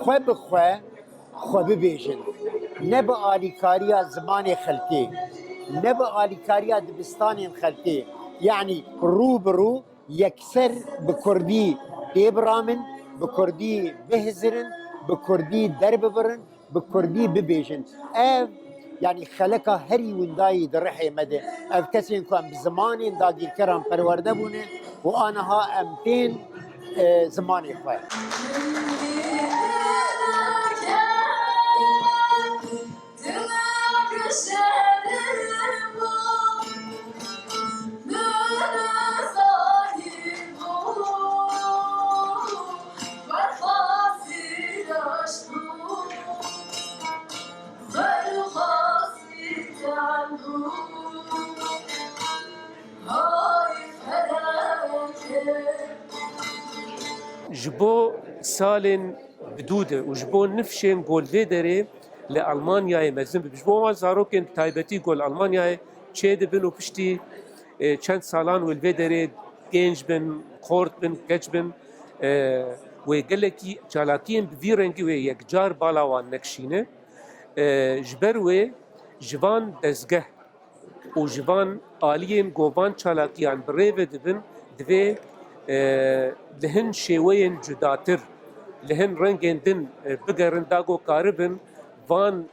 خواه بخواه خواه ببیجن نه با آلیکاری زمان خلقی نبقى آلیکاریا دبستان خلقی يعني روبرو يكسر بكردي ديبرامن بكردي بهزرن بكردي درب برن بكردي ببيجن يعني خلقها هري ونداي درحي مدى اف كسين كان بزماني داقي الكرام پرورده بونه وانا ها امتين زماني خواه جبو سالن بدوده وجبو نفشن قول فيدري لألمانيا مزن بجبو ما زاروكن تايبتي قول ألمانيا تشيد بن وبشتي چند سالان والفيدري جنج بن خورت بن كج بن وقالكي جالاكين بفيرنجي ويكجار بالاوان نكشينه جبروي جوان دزگه و جوان آليين قوان چالاكيان بريفه دبن دوي لهن شوين جداتر لهن رنگين دن بگرن داگو کاربن وان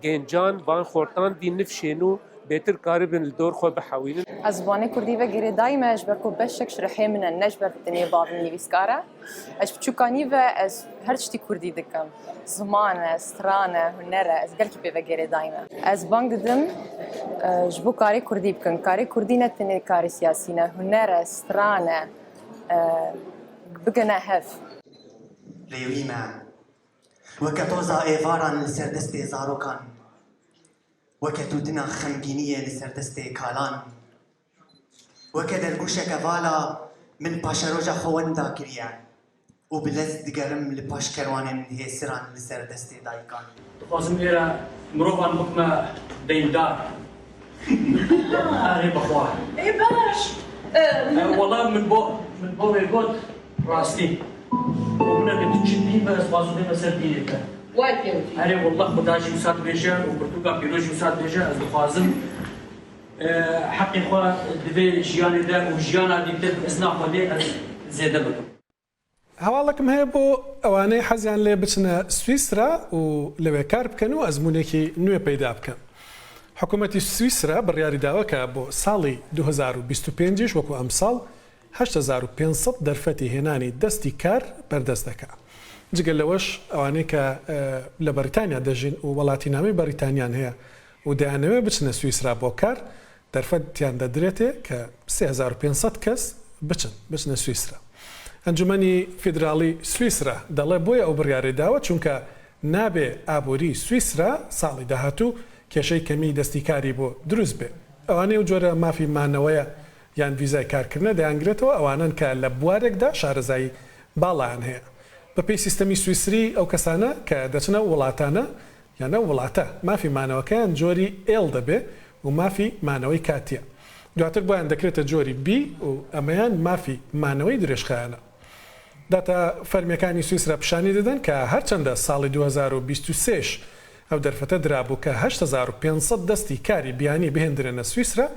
گنجان وان خورتان دي نفشينو بيتر كاربن الدور خو بحاوين أزباني كردي وغيري دايما أجبركو بشك شرحي من النجبر الدنيا بابني بيسكارا أجبتشوكاني وأز هرشتي كردي دكم زمان سترانة هنرة أز قلكي بغيري دايما أزبان قدم جبو كاري كردي بكن كاري كردي نتني كاري سياسينا هنرة سترانة بقنا هف ريويما وكتوزا إيفاران لسردستي زاروكان وكتودنا خمجينية لسردستي كالان وكدرقوشة كفالا من باشروجا خواندا كريان وبلز دقرم لباش كروان هي سران لسردستي دايكان تخوزم إيرا مروفان بكما ديندار أهلي بخواه إيه باش والله من بو يقول راستي ومنا قد تشبيه بس بازو ديما سردينيك واي كيوتي أنا والله خداجي مساعد بيجا وبرتوغا بيروجي مساعد بيجا از دخوازم حقي خوا دبي جياني دا وجيانا دي دب إذنا خودي از زيادة بكم هەواڵەکم هەیە بۆ ئەوانەی حەزیان لێ بچنە سویسرا و لەوێ کار بکەن و ئەزمونێکی نوێ پەیدا بکەن. حکوومەتی سویسرا بڕیاری داوەکە بۆ ساڵی 2025 وەکو ئەمساڵ 8500 دەرفەتی هێنانی دەستی کار بەردەست دەکات. جگەل لەوەش ئەوانەی کە لە بەریتانیا دەژین و وڵاتی نامی بەریتانیان هەیە و دەیانەوێ بچنە سویسرا بۆ کار دەرفەتیان دەدرێتێ کە 3500 کەس بچنە سویسرا. ئەنجومەنی فیدراڵی سویسرا دەڵێ بۆیە ئەو بڕیارەی داوە چونکە نابێ ئابووری سویسرا ساڵی داهاتوو کێشەی کەمی دەستیکاری بۆ دروست بێ. ئەوانەی و جۆرە مافی مانەوەیە یان ویزای کارکردنە دەیانگرێتەوە ئەوانن کە لە بوارێکدا شارەزایی باڵیان هەیە. بەپێی سیستەمی سویسری ئەو کەسانە کە دەچنە وڵاتانە یانە وڵاتە مافی مانەوەکەیان جۆری ئێڵ دەبێ و مافی مانەوەی کاتیە. دواتر بۆیان دەکرێتە جۆری بی و ئەمەیان مافی مانەوەی درێژخایانە. داتا فەرمیەکانی سویسرا پیشانی دەدەن کە هەرچەندە ساڵی 2023 ئەو دەرفەتە درابوو کە 8500 دەستی کاری بیانی بهێندرێنە سویسرا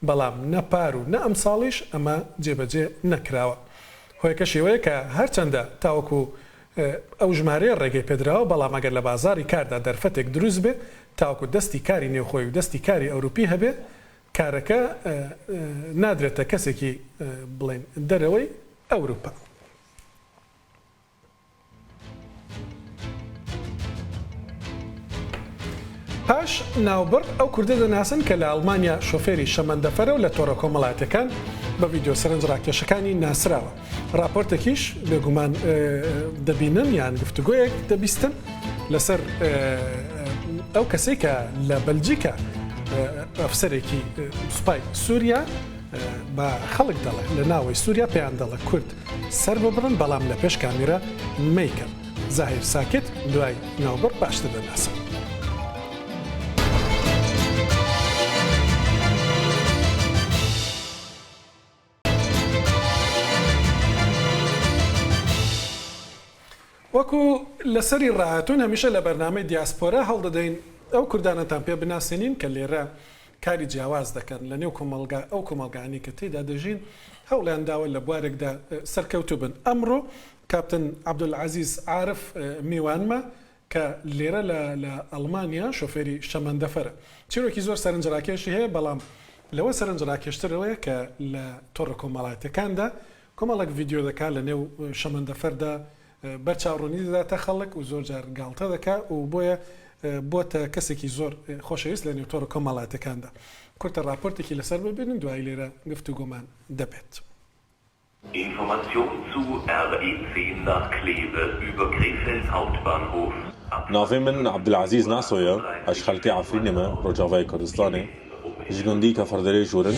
بەڵام نەپار و نە ئەم ساڵیش ئەمە جێبەجێ نەکراوە. هۆیەکە شێوەیە کە هەرچەندە تاوەکو ئەو ژمارەیە ڕێگەی پێدراوە بەڵام ئەگەر لە بازاری کاردا دەرفەتێک دروست بێ تاوەکو دەستی کاری نێوخۆی و دەستی کاری ئەوروپی هەبێ کارەکە نادرێتە کەسێکی بڵێن دەرەوەی ئەوروپا. پاش ناوبڕ ئەو کوردە دەناسن کە لە ئەڵمانیا شۆفێری شەمەندەفەرە و لە تۆڕە کۆمەڵاتەکان بە ڤیدیۆ سەرنج ڕاکێشەکانی ناسراوە. راپۆرتێکیش بێگومان دەبینن یان گفتوگۆیەک دەبیستن لەسەر ئەو کەسەی کە لە بەلجیکا ئەفسەرێکی سوپای سووریا بە خەڵک دەڵێ لە ناوەی سووریا پێیان دەڵێ کورد سەر ببڕن بەڵام لە پێش کامیرە مەیکەن. زاهیر ساکت دوای ناوبڕ باشتر دەناسن. وەکو لەسەری ڕاهاتوون هەمیشە لە بەرنامەی دیاسپۆرە هەڵدەدەین ئەو کوردانەتان پێ بناسیێنین کە لێرە کاری جیاواز دەکەن لە نێو ئەو کۆمەلگانی کە تێدا دەژین هەوڵیان داوە لە بوارێکدا سەرکەوتو بن. ئەمڕۆ کاپتن عەبدولعەزیز عارف میوانمە کە لێرە لە ئەڵمانیا شۆفێری شەمەندەفەرە. چیرۆکی زۆر سەرنجڕاکێشی هەیە، بەڵام لەوە سەرنجڕاکێشترەوەیە کە لە تۆڕە کۆمەڵایەتەکاندا کۆمەڵک ڤیددیۆ دەکات لە نێو شەمەندەفەردا بەرچاوڕوونی دەداتە خەڵک و زۆر جار گاڵتە دەکات و بۆتە کەسێکی زۆر خۆشەویست لە نێو تۆڕە کۆمەڵایەتەکاندا. کورتە راپۆرتێکی لەسەر ببینن دوای لێرە گفتوگۆمان دەبێت. Information zu RE10 nach Kleve über Krefeld Hauptbahnhof. ناوی من عبدالعزیز ناسویه، اش خلقی عفرینمه روجاوای کردستانی. جگندی که فردری جورن.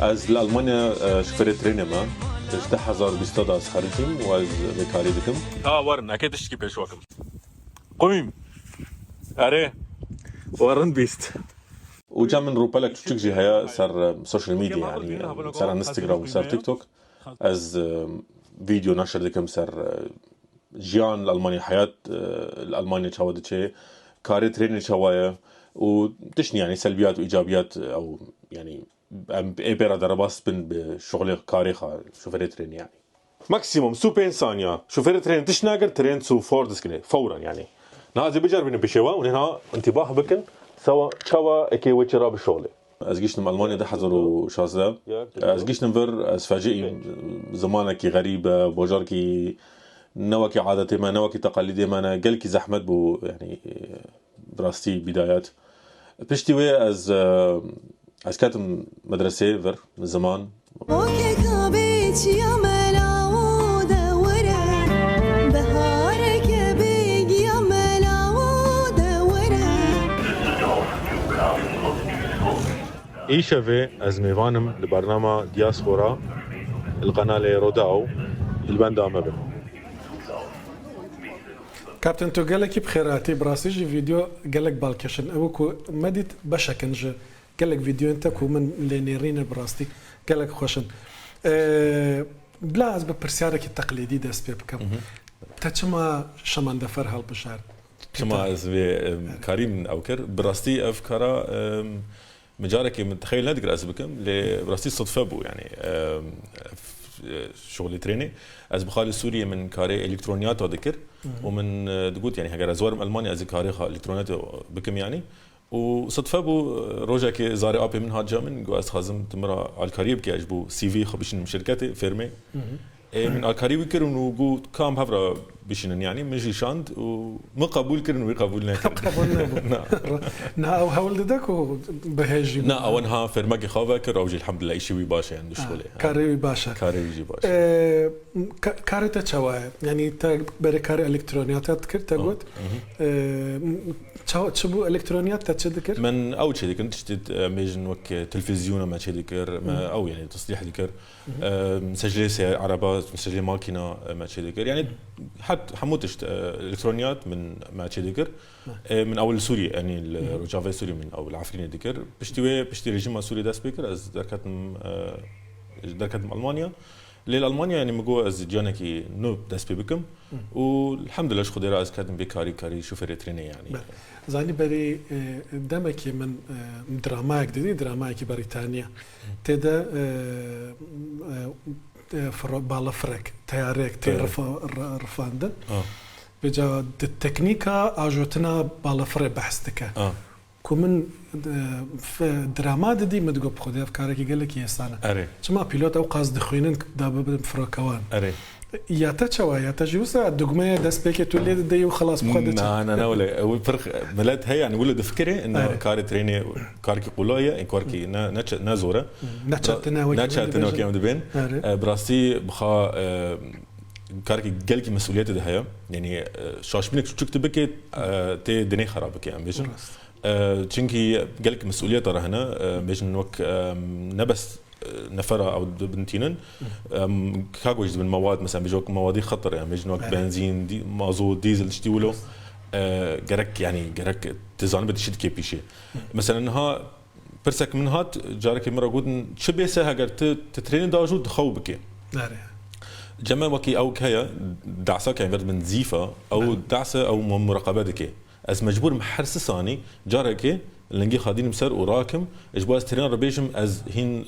از آلمانیا شفره ترینمه. 10000 از خریدیم و از بکاری دکم. ورن اكيدش كي بيش وكم. قويم. اره ورن بيست. وجا من روبالك تشوك جي هيا صار سوشيال ميديا يعني صار على انستغرام وصار تيك توك از فيديو نشر دكم صار جيان الالمانيا حياة الالمانيا تشاودتشي كاري تريني تشاوايا وتشني يعني سلبيات وايجابيات او يعني ايبرا درباس بشغل كاريخا شوفير ترين يعني ماكسيموم سو 5 ثانيه شوفير ترين تشناجر ترين سو فوردسكني فورا يعني نازي بجربين بشوا وهنا انتباه بكن سوا تشوا اكي وتشرا بشغله ازجيشن المانيا ده حضروا شازده ازجيشن فر اسفاجئي زمانك غريبه بوجركي نوكي عادتي ما نوكي تقاليدي ما انا قالكي زحمت بو يعني براستي بدايات بشتوي از كاتم مدرسة فر من زمان إيشافي از ميوانم لبرنامج دياسبورا القناة روداو البندا مبن كابتن تو قالك بخيراتي براسيجي فيديو قالك بالكشن أبوكو مديت بشكنج قالك فيديو انت كو من لينيرين براستي قالك خوشن بلا از بپرسیارێکی تقلیدی دەست پێ بکەم تا چما شەمەندەفەر هەڵبژار چما از كريم او كر براستي افكارا مجارك متخيل نادقر از بكم لبراستي صدفه بو يعني شغلي تريني از بخالي سوريا من كاري الكترونيات وذكر ومن دقوت يعني هجر ازوار المانيا از كاري الكترونيات بكم يعني وصدفه بو روجا كي زاري ابي من هاد جامن جواز خازم تمرا على الكاريب كي اجبو سي في خبشن من شركتي فيرمي من الكاريب كرن وجو كام هفرا بشنن يعني مجي شاند وما قبول كرن ويقبولنا نا او هولدك وبهاجي نا اونها فيرماكي خافا كروجي الحمد لله شيء باشا عند شغله كاري باشا كاري باشا كاري تشوا يعني تا بركاري الكترونيات تذكر تقول تشبو الكترونيات تذكر من اول شيء كنت تشتت ميجن وك تلفزيون ما شيء ذكر ما او يعني تصليح ذكر مسجله عربات مسجله ماكينه ما شيء ذكر يعني حتى حموتش الكترونيات من ما شيء ذكر من اول سوريا يعني الرجافه سوريا من اول العفرين ذكر بشتي رجيم سوري دا سبيكر از دركت المانيا للالمانيا يعني مجو از جانكي نو داس بكم والحمد لله شخو ديرا از كاتم بكاري شوفير تريني يعني زاني بري دمكي من دراماك دي دراماك بريطانيا تدا بالا فرق تياريك تي رفاندن بجا التكنيكا اجوتنا بالا فرق بحث دكا كومن في درامات دي مدقو بخودي افكارك قال لك يا سنه اري شما بيلوت او قاصد خوينن دابا فركوان اري يا تشوا يا تجوسا الدقمه داس بيكي تولي دي وخلاص بخدت انا ولا فرق ملات هي يعني ولد فكري انه كاري تريني كاركي قولويا ان كاركي نازوره ناتشاتنا كيام دبن براستي بخا كاركي قالكي مسؤوليات ده هي يعني شاشبينك شو تكتبك تي دني خرابك يعني بيجن چونكي قالك مسؤوليه ترى هنا بيجن وك نبس نفرة او بنتينن كاغوج من مواد مثلا بيجوك مواد خطر يعني بيجن وك بنزين دي مازوت ديزل تشتيولو جرك يعني جرك تزان بدي شد كي بيشي مثلا ها برسك من هات جارك مرة قلت شبه سها قرت تترين داجو دخو بكي جمع وكي أو كهيا دعسة كان فرد من زيفة أو دعسة أو مراقبة دكي از مجبور محرس ثاني جارك لنجي خادين مسر وراكم اجباز ترين ربيجم از هين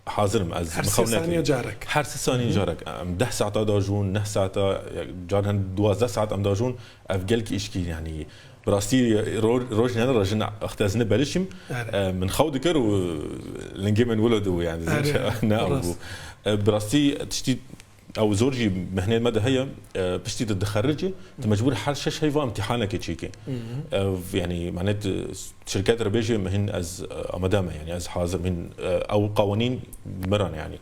حاضرم از مخونك جارك حرس ثاني جارك 10 ساعات داجون 9 ساعات جارن 12 ساعات ام داجون افجلك اشكي يعني براستي روج انا رجنا اختزنا بلشم من خود كر ولنجي من ولده يعني انا براستي تشتي او زوجي مهنه مدى هي بشتي تتخرجي انت مجبور حال شش هيفا امتحانك تشيكي يعني معنات شركات ربيجي مهن از امدامه يعني از حاضر من او قوانين مران يعني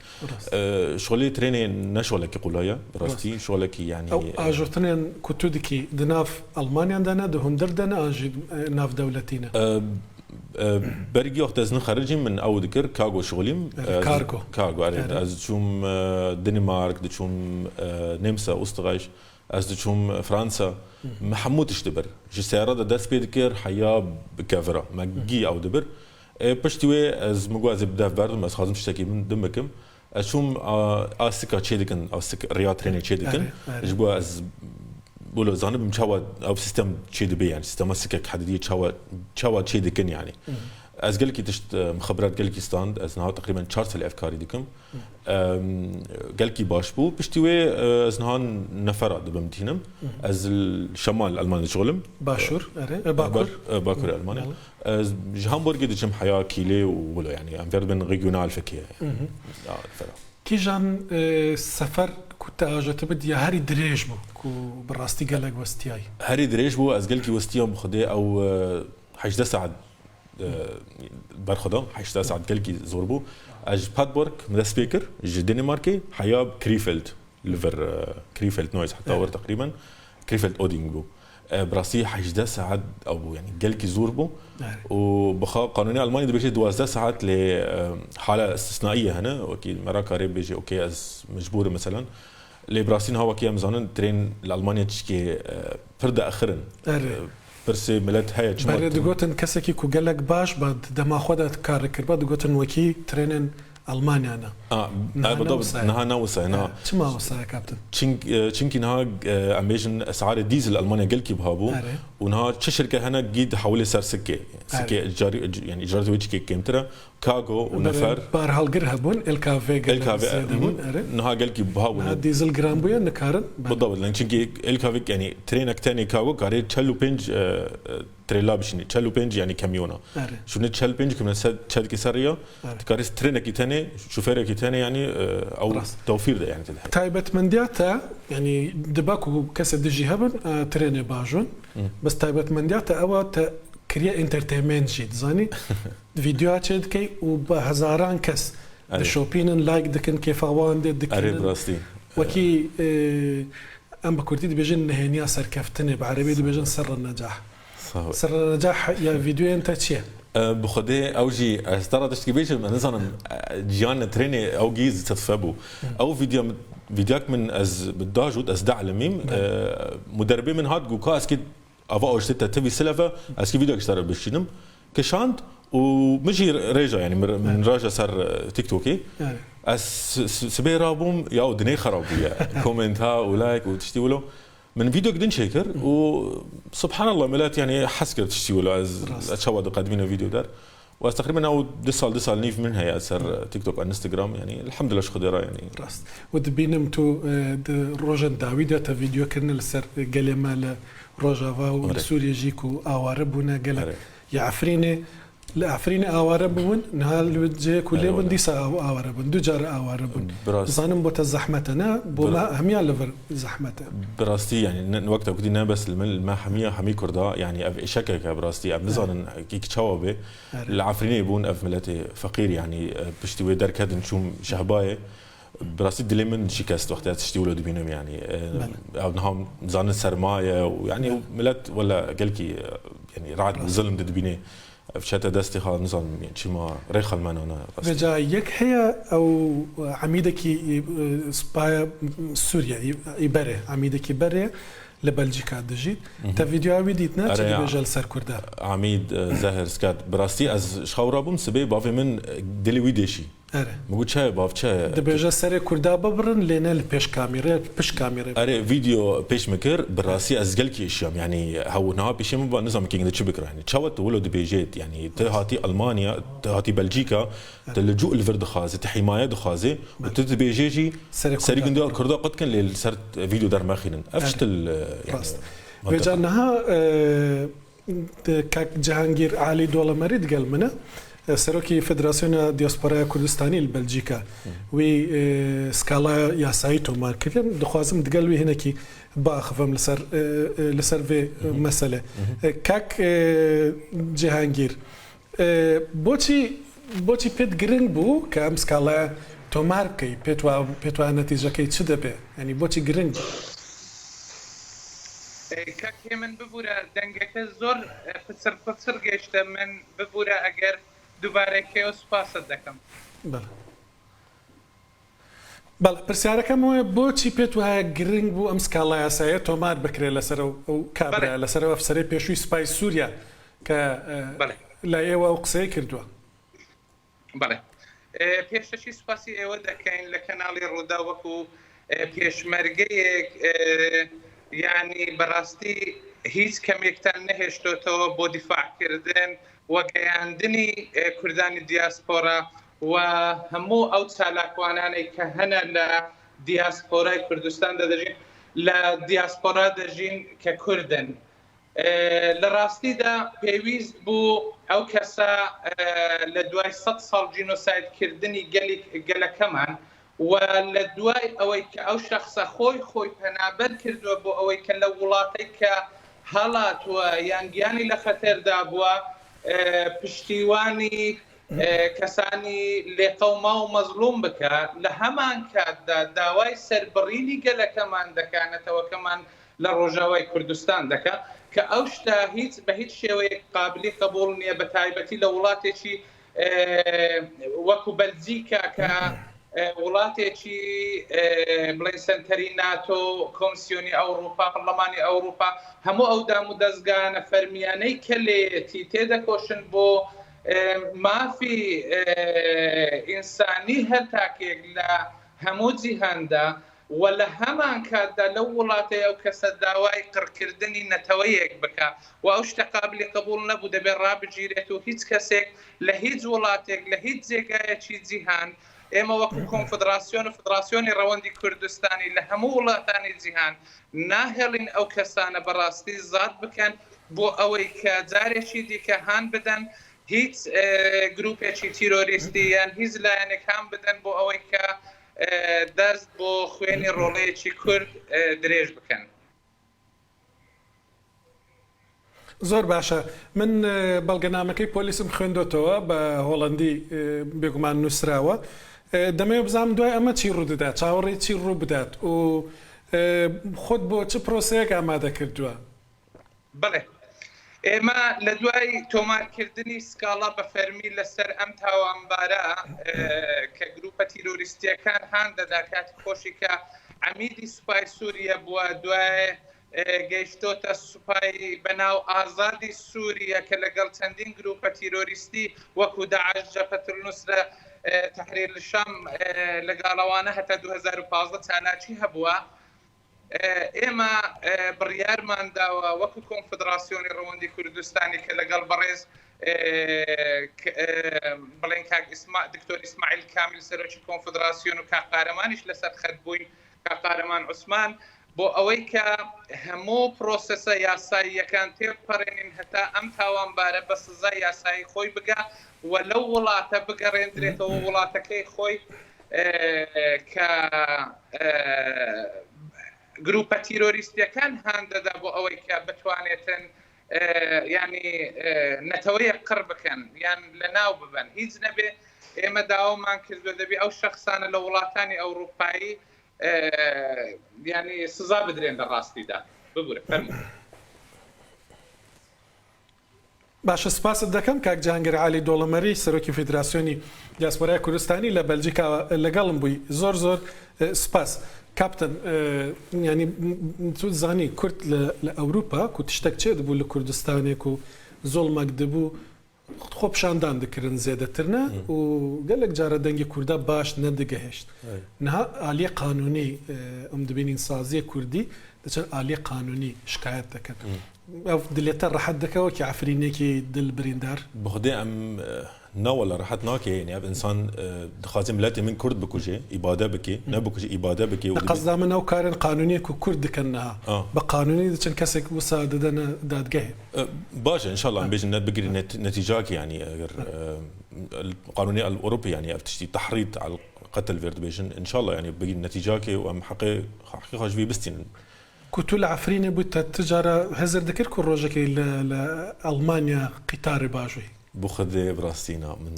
شغلي تريني نشغلك يقولها براستي شغلك يعني او اجرتنين كتودكي دناف المانيا عندنا دهم دردنا اجي ناف دولتنا برجي وقت از نخرجي من او ذكر كاغو شغليم كاغو از شوم دنمارك دشوم نمسا استغاش از دشوم فرنسا محمود اشتبر جي سيارة داس بيدكر حيا بكافرا ما جي او دبر بشتوي از مغواز بداف باردم از خازم تشتكي من دمكم اشوم اسكا تشيدكن او رياض تريني تشيدكن جبوا از بقولوا زانب مشاوى او سيستم تشيد بي يعني سيستم مسكك حديديه تشاوى تشيدكن يعني از قال لك تشت مخبرات قال لك ستاند از نهار تقريبا 4000 كاري ديكم قال لك باش بو بشتوي از نهار نفر بمتينم از الشمال الالماني شغلم باشور باكور الالماني از هامبورغ ديجم حياه كيلي ولا يعني ام فيربن ريجيونال فكيه يعني كي جان سفر كنت اجت بدي هاري دريج بو كو براستي قالك وستياي هاري دريج بو از قالك وستيام بخدي او 8 ساعات برخدا 8 ساعات قالك زوربو اج بادبورغ من سبيكر جي دنماركي حياه كريفيلد ليفر كريفيلد نويز حتى اور تقريبا كريفيلد اودينغ بو براسي 8 ساعات او يعني قالك زوربو وبخا قانوني الماني بيجي 12 ساعات لحاله استثنائيه هنا وكي مرة قريب بيجي اوكي از مجبور مثلا لي براسين هو كي مزانن ترين لالمانيا تشكي فرده اخرن برسي ملت هيا جماعه بعد قوتن كسكي كو قالك باش بعد دما خدت كاركر بعد قوتن وكي ترينن المانيا انا بالضبط نها نوسا هنا تما وسا كابتن تشينكي نها امبيشن اسعار الديزل المانيا قلكي بهابو ونها شركه هنا جيد حوالي سر سكه جاري يعني ايجار وجهك كيمترا كاغو ونفر بار هالقرهبون الكافي نها قلكي بهابو ديزل جرامبويا نكارن بالضبط لان تشينكي الكافي يعني ترينك تاني كاغو قاري تشلو بنج تريلا بشني تشلو بنج يعني كاميونا شنو تشل بنج كنا تشل كسريه تكارس ترينك تاني شوفيرك تاني يعني او توفير ده يعني تايبت من دياتا يعني دباكو كسد دجي هبن تريني باجون بس تايبت من دياتا او كريا انترتينمنت شيت زاني فيديوهات شد كي وبهزاران كس شوبين لايك دكن كيف اوان دكن وكي ام بكورتي بيجن هنيا سركفتني بعربي بيجن سر النجاح سر النجاح يا فيديو انت تشي بخدي اوجي استرا تشكي بيش مثلا جيان تريني او جيز تفبو او فيديوك من از بداجود از دعلميم مدربي من هاد جوكا اسكي افا اوجت تبي سلفا اسكي فيديو اشترى بشينم كشانت ومجي ريجا يعني من راجا صار تيك توكي اس سبي رابوم يا دني خرابو يا كومنتها ولايك وتشتي من فيديو قدن شيكر وسبحان الله ملات يعني حسكر تشتي ولا اتشواد قادمين فيديو دار وتقريبا او دسال نيف منها يا سر تيك توك انستغرام يعني الحمد لله شخدرا يعني راست ودبينمتو روجن داويدا تا فيديو كنا لسر قال مال روجافا وسوريا جيكو اواربونا قال يا عفريني لا عفريني اواربون نهال وجه كل من ديسا اواربون دوجار اواربون زانم بوت زحمتنا بوما هميا لفر زحمته براستي يعني وقتها كنا بس ما حميه حمي كردا يعني شكك براستي اب نزان كيك تشاوبه العفريني يبون اف ملاتي فقير يعني بشتي درك هاد نشوم شهبايه براستي دليمن شيكاست وقتها تشتي ولد بينهم يعني او نهم زان سرمايه ويعني ملات ولا قالكي يعني رعد ظلم ضد بيني فشتا دستي خا نظام يعني شما ريخل من انا رجع يك هي او عميدك سبايا سوريا يبره عميدك يبره لە بەلجیکا دژیت تا ڤیددیووی دیت ناچ بێژە لەسەر کووردا عمید زاهر سکات بڕاستی ئەس شخاورا بووم سبەی باێ من دلی وی دێشی مگو چای باچە دەبێژە سەرێ کووردا ببڕن لێنە لە پێش کامیرە پشت کامیرە ئەرێ ڤیددیو پێش مکرد بڕاستی ئەس گەلکیشیام ینی هەوونها پێشم بە نظامکینگ چ بکرانی چاوە وەلو دەبێژێت ینی ت هاتی ئەلمانیا هاتی بەلجیکا لەجوء الفر دخوازێت حیمایە دخوازێ و ت دەبێژێژی سەری گوندیا کووردا قەتکن لێ سەر ڤیددیو دەرمەخینن ئەفشت بێجانەها کاک جەهانگیر عالی دۆڵەمەری دگەل منە سەرۆکی فدراسیۆنە دیاسپۆرای کوردستانی لە بەلجیکا وی سکاڵا یاسایی تۆمارکردن دەخوازم دگەل وی هێنێکی باخەفەم لەسەر vê مەسەلە کاک جێهانگیر بۆچی پێت گرنگ بوو کە ئەم سکاڵایە تۆمار بکەی پێت وایە نەتیجەکەی چ دەبێ ینی بۆچی گرنگ کاکێ من ببوورە دەنگەکە زۆر پچر گەیشتە من ببوورە ئەگەر دووبارەکەیەوە سوپاست دەکەم بەڵ پرسیارەکەم وە بۆچی پێت وایە گرنگ بوو ئەم سکاڵا یاسایە تۆمار بکرێت لەسەر ئەو کابرا لەسەرەوە ئەفسەرەی پێشووی سوپای سووریا کە لە ئێوە ئەو قسەی کردووە بەڵێ پێشتەشی سوپاسی ئێوە دەکەین لە کەناڵی ڕوودا وەکو پێشمەرگەیەک یعنی بەڕاستی هیچ کەمێکتان نەهێشتۆتەوە بۆ دیفاعکردن وەگەیاندنی کوردانی دیاسپۆرا و هەموو ئەو چالاکوانانەی کە هەنە لە دیاسپۆرای کوردستان دەژین لە دیاسپۆرا دەژین کە کوردن لە ڕاستیدا پێویست بوو ئەو کەسە لە دوای 100 ساڵ جینۆسایدکردنی گەلەکەمان و لە دوای ئەوەی کە ئەو شخصە خۆی پەنابەر کردووە بۆ ئەوەی کە لە وڵاتێک کە هەڵاتوە یانگیانی لە خەتەردا بووە پشتیوانی کەسانی لێقەوما و مەزلوم بکە لە هەمان کاتدا داوای سەربڕینی گەلەکەمان دەکانێتەوە کەمان لە ڕۆژاوای کوردستان دەکە کە ئەو شتا بە هیچ شێوەیەک قابلی قبول نییە بە تایبەتی لە وڵاتێکی وەکو بەلجیکا کە وڵاتێکی بڵێن سەنتەری ناتۆ کۆمسیۆنی ئەوروپا پەرلەمانی ئەوروپا هەموو ئەو دام و دەستگانە فەرمیانەی کە لێتی تێدەکۆشن بۆ مافی ئینسانی هەر تاکێک لە هەموو جیهاندا و لە هەمان کاتدا لەو وڵاتەیە ئەو کەسە داوای قڕکردنی نەتەوەیەک بکە و ئەو شتە قابلی قبول نەبوو دەبێت ڕابگیرێت و هیچ کەسێک لە هیچ وڵاتێک لە هیچ جێگایەکی جیهان ئێمە وەکو کۆنفدراسیۆن و فدراسیۆنی ڕەوەندی کوردستانی لە هەموو وڵاتانی جیهان ناهێڵین ئەو کەسانە بەڕاستی زاد بکەن بۆ ئەوەی کە جارێکی دیکە هان بدەن هیچ گروپێکی تیرۆریستی یان هیچ لایەنێک هان بدەن بۆ ئەوەی کە دەست بۆ خوێنی ڕۆڵەیەکی کورد درێژ بکەن. زۆر باشە من بەڵگەنامەکەی پۆلیسم خوێندۆتەوە بە هۆڵندی بێگومان نووسراوە دەمەوێت بزانم دوای ئەمە چی ڕوودەدات چاوەڕێی چی ڕوو بدات و خۆت بۆ چ پرۆسەیەک ئامادە کردووە؟ بڵێ ئێمە لە دوای تۆمارکردنی سکاڵا بە فەرمی لەسەر ئەم تاوانبارە کە گروپە تیرۆریستیەکان هان دەدا کاتی خۆشی کە عەمیدی سوپای سووریە بووە دوای گەیشتۆتە سوپای بەناو ئازادی سووریە کە لەگەڵ چەندین گروپە تیرۆریستی وەکو داعش جەبهەت النوسرە تەحریر الشام لەگەڵەوانە هەتا 2015 چاناچی هەبووە ئێمە بڕیارمان داوە وەکو کۆنفدراسیۆنی ڕەوەندی کوردستانی کە لەگەڵ بەڕێز بڵێن کاک دکتۆر ئیسماعیل کامیل سەرۆکی کۆنفدراسیۆن و کاقارەمانیش لەسەر خەت بووین کاقارەمان عوسمان بۆ ئەوەی کە هەموو پرۆسەسە یاساییەکان تێپەڕێنین هەتا ئەم تاوانبارە بە سزای یاسایی خۆی بگا و لەو وڵاتە بگەڕێنرێتەوە وڵاتەکەی خۆی کە گروپە تیرۆریستیەکان هان دەدا بۆ ئەوەی کە بتوانێتن ینی نەتەوەیەک قڕ بکەن یان لە ناو ببن هیچ نەبێ ئێمە داوامان کردووە دەبێ ئەو شەخصانە لە وڵاتانی ئەوروپایی ینی سزا بدرێن لە ڕاستیدا ببورە فەرموو. باشە سپاست دەکەم کاک جەهانگیر عالی دۆڵەمەری سەرۆکی فیدراسیۆنی دیاسپۆرای کوردستانی لە بەلجیکا لەگەڵم بووی زۆر سپاس كابتن يعني تو زاني كرت لأوروبا كنت اشتكت دبو لكردستاني كو ظلمك دبو خب شاندان دكرن زيادة ترنا وقال لك جارة دنجي كردا باش ندقهشت نها آلية قانوني دبينين سازية كردي دچن آلية قانوني شكايت دكن او دليتر راح دكا وكي عفرينيكي دل بريندار بخدي ام ناولا راحت ناكي يعني اب انسان دخازم ملاتي من كرد بكوجي اباده بكي نبكوجي اباده بكي قصدا من او كارن قانوني كو كرد كنها بقانوني دچن كسك وساد دنا دادغه باش ان شاء الله بيجي بقري نتيجاك يعني القانوني الاوروبي يعني بتشتي تحريض على قتل فيردبيشن ان شاء الله يعني بقي نتيجاك وام حقيقه جوي بستين كنتو العفريني بوتا التجاره هزر ذكر كل روجك لالمانيا قطار باجوي بخذ براستينا من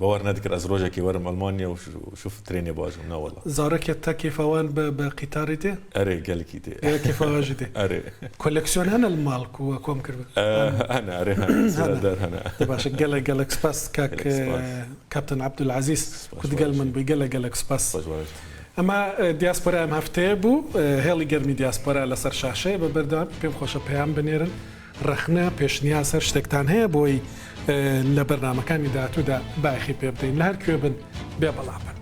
باور نذكر ازروجا كي ورم المانيا وشوف تريني باجو نا والله زارك يتاكي فوان بقطارتي اري قال كيتي كيف واجدي اري كولكسيون انا المال كوم كرب انا اري دار انا باش قال لك سباس كاك كابتن عبد العزيز كنت قال من بيقال لك سباس اما دياسبورا ام هفتيبو هيلي جرمي دياسبورا لسر شاشه ببردان بيم خوش بيام بنيرن رخنا پیش نیاز هر شتکتان هی بوی لبرنامه کانی داتو دا باخی پیبدیم لهر کیوبن بیا بلابن